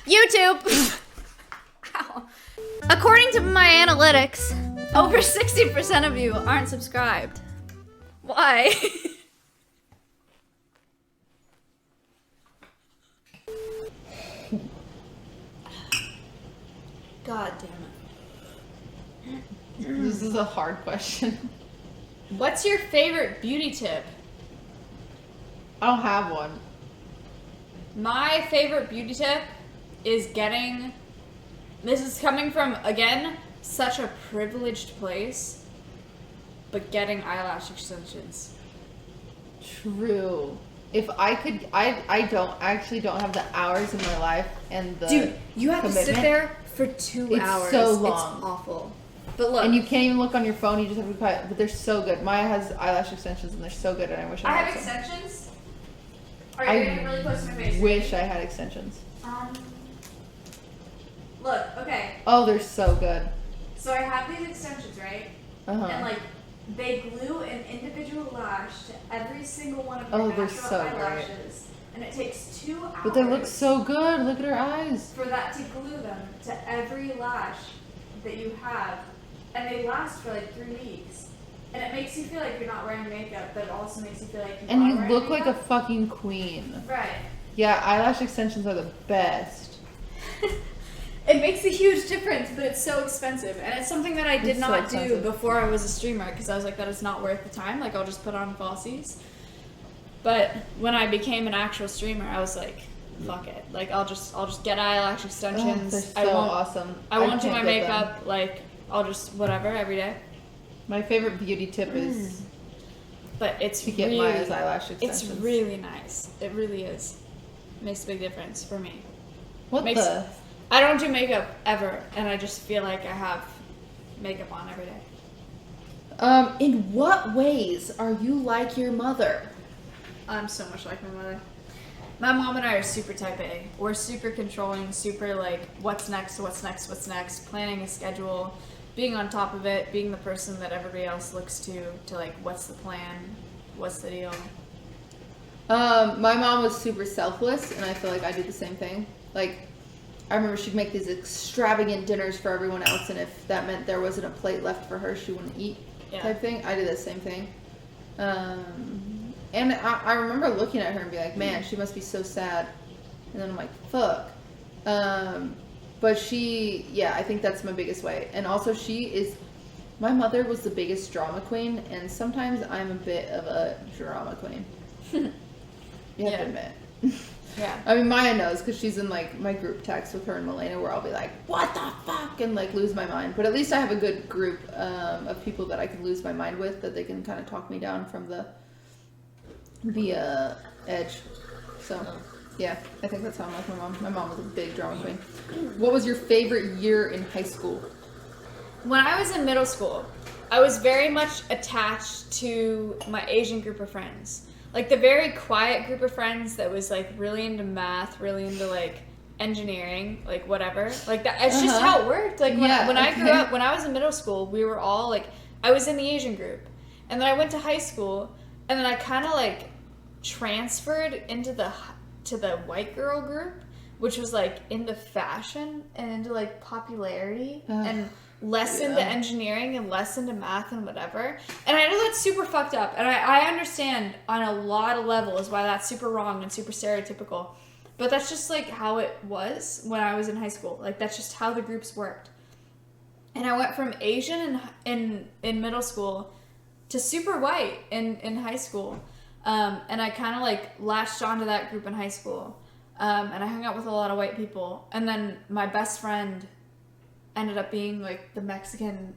YouTube! Ow. According to my analytics, over 60% of you aren't subscribed. Why? God damn it. This is a hard question. What's your favorite beauty tip? I don't have one. My favorite beauty tip is getting... This is coming from, again, such a privileged place, but getting eyelash extensions. True. If I could, I don't have the hours in my life and the Dude, you have commitment. to sit there for 2 hours. It's so long. It's awful. But look. And you can't even look on your phone, you just have to be quiet. But they're so good. Maya has eyelash extensions and they're so good and I wish I had have some. extensions. Are you getting really close to my face? Wish I had extensions. Look, okay. Oh, they're so good. So I have these extensions, right? Uh-huh. And like, they glue an individual lash to every single one of Oh, your they're natural so eyelashes. great. And it takes 2 hours. But they look so good. Look at her eyes. For that to glue them to every lash that you have. And they last for like 3 weeks. And it makes you feel like you're not wearing makeup, but it also makes you feel like you And are you wearing look like a makeup. fucking queen. Right. Yeah, eyelash extensions are the best. It makes a huge difference, but it's so expensive. And it's something that I did It's so not do expensive. before I was a streamer, because I was like, that is not worth the time. Like, I'll just put on falsies. But when I became an actual streamer, I was like, fuck it. Like, I'll just get eyelash extensions. They're so awesome. I won't do can't my get them. makeup. Like, I'll just whatever every day. My favorite beauty tip is But it's to get really, Maya's eyelash extensions. it's really nice. It really is. Makes a big difference for me. What makes- the? I don't do makeup ever, and I just feel like I have makeup on every day. In what ways are you like your mother? I'm so much like my mother. My mom and I are super type A. We're super controlling, super like, what's next, planning a schedule, being on top of it, being the person that everybody else looks to like, what's the plan, what's the deal. My mom was super selfless, and I feel like I do the same thing. Like, I remember she'd make these extravagant dinners for everyone else, and if that meant there wasn't a plate left for her, she wouldn't eat, type thing. I did the same thing. And I remember looking at her and be like, man, she must be so sad. And then I'm like, fuck. But I think that's my biggest way. And also my mother was the biggest drama queen, and sometimes I'm a bit of a drama queen. You have to admit. Yeah. I mean, Maya knows because she's in like my group text with her and Milena where I'll be like, what the fuck? And like lose my mind. But at least I have a good group of people that I can lose my mind with, that they can kind of talk me down from the edge. So, yeah, I think that's how I'm like my mom. My mom was a big drama queen. What was your favorite year in high school? When I was in middle school, I was very much attached to my Asian group of friends. Like the very quiet group of friends that was like really into math, really into like engineering, like whatever. Like that, it's just how it worked. Like when I grew up, when I was in middle school, we were all like, I was in the Asian group. And then I went to high school, and then I kind of like transferred into to the white girl group, which was like into fashion and into like popularity and less into engineering and less into math and whatever. And I know that's super fucked up, and I understand on a lot of levels why that's super wrong and super stereotypical, but that's just like how it was when I was in high school. Like that's just how the groups worked. And I went from Asian in middle school to super white in high school, and I kind of like latched onto that group in high school, and I hung out with a lot of white people. And then my best friend ended up being like the Mexican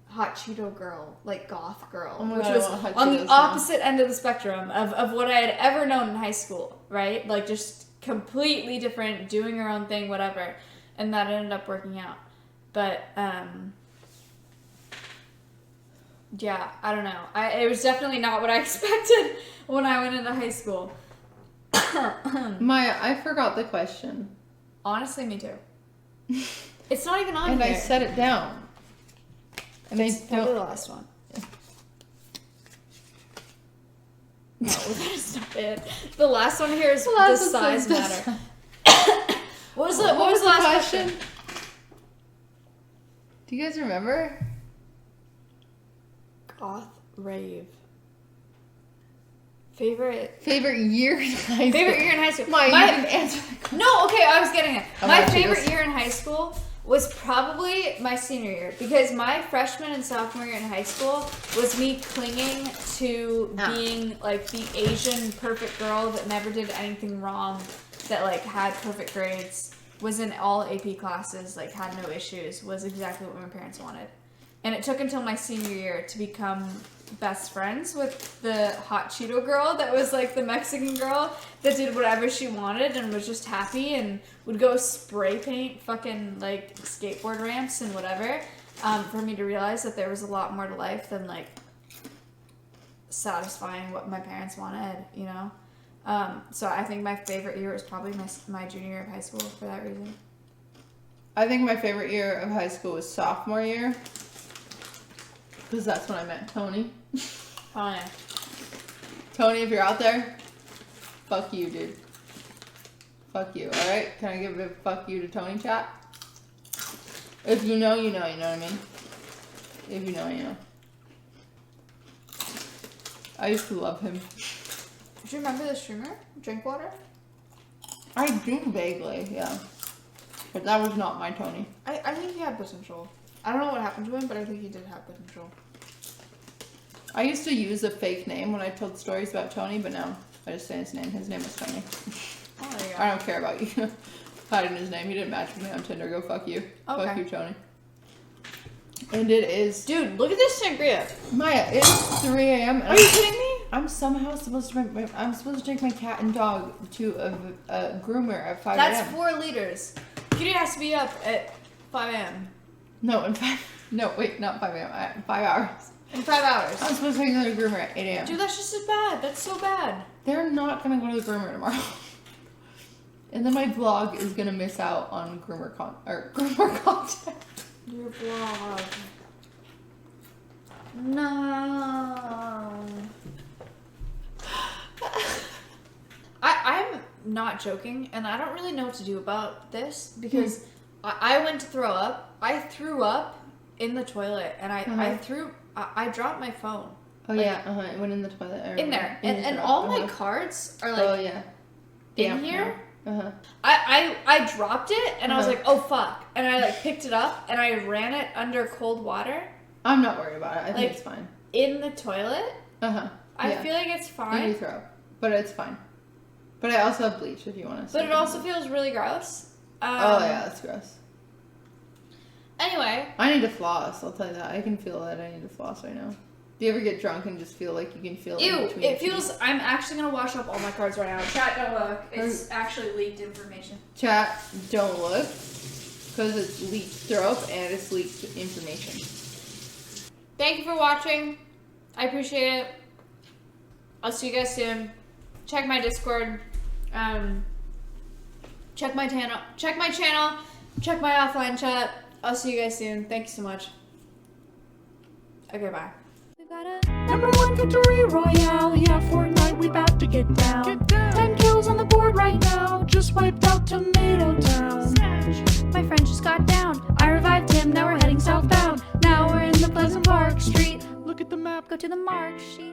hot Cheeto girl, like goth girl, which was on the opposite end of the spectrum of what I had ever known in high school, right? Like just completely different, doing her own thing, whatever. And that ended up working out. But yeah, I don't know. It was definitely not what I expected when I went into high school. Maya, I forgot the question. Honestly, me too. It's not even on and here. I set it down. And it's I probably don't. the last one. No, that is not it. The last one here is the size matter. What was was the last question? Do you guys remember? Goth rave. Favorite year in high school. Favorite year in high school. You didn't answer the question. No, okay, I was getting it. My actually, favorite year in high school was probably my senior year, because my freshman and sophomore year in high school was me clinging to being like the Asian perfect girl that never did anything wrong, that like had perfect grades, was in all AP classes, like had no issues, was exactly what my parents wanted. And it took until my senior year to become best friends with the hot Cheeto girl that was like the Mexican girl that did whatever she wanted and was just happy and would go spray paint fucking like skateboard ramps and whatever, for me to realize that there was a lot more to life than like satisfying what my parents wanted, you know? So I think my favorite year was probably my junior year of high school for that reason. I think my favorite year of high school was sophomore year, because that's when I met Tony. Oh yeah. Tony, if you're out there, fuck you, dude. Fuck you, alright? Can I give a fuck you to Tony, chat? If you know, you know what I mean? If you know, you know. I used to love him. Do you remember the streamer? Drinkwater? I do vaguely, yeah. But that was not my Tony. I think he had potential. I don't know what happened to him, but I think he did have potential. I used to use a fake name when I told stories about Tony, but now I just say his name. His name was Tony. Oh, there you go. I don't care about you hiding his name. He didn't match with me on Tinder. Go fuck you. Okay. Fuck you, Tony. And it is... Dude, look at this sangria. Maya, it's 3 a.m. Are you kidding me? I'm somehow supposed to take my cat and dog to a groomer at 5 a.m. That's 4 liters. Cutie has to be up at 5 a.m. No, in fact... No, wait, not 5 a.m. 5 hours. In 5 hours. I'm supposed to take her to the groomer at 8 a.m. Dude, that's just as bad. That's so bad. They're not going to go to the groomer tomorrow. And then my vlog is going to miss out on groomer content. Your vlog. No. I'm not joking, and I don't really know what to do about this, because I went to throw up. I threw up in the toilet, and I dropped my phone. Oh, like, yeah, it went in the toilet. In there. And all my cards are like in here. Uh-huh. I dropped it, and I was like, oh, fuck. And I like picked it up, and I ran it under cold water. I'm not worried about it. I think it's fine. In the toilet? Uh-huh. I feel like it's fine. You throw up, but it's fine. But I also have bleach if you want to. But it also feels really gross. Oh, yeah, that's gross. Anyway. I need to floss, I'll tell you that. I can feel that I need to floss right now. Do you ever get drunk and just feel like you can feel it? Ew, it feels... I'm actually going to wash up all my cards right now. Chat, don't look. It's actually leaked information. Chat, don't look. Because it's leaked throw up and it's leaked information. Thank you for watching. I appreciate it. I'll see you guys soon. Check my Discord. Check my channel. Check my offline chat. I'll see you guys soon. Thank you so much. Okay, bye. We got a #1 victory royale, yeah.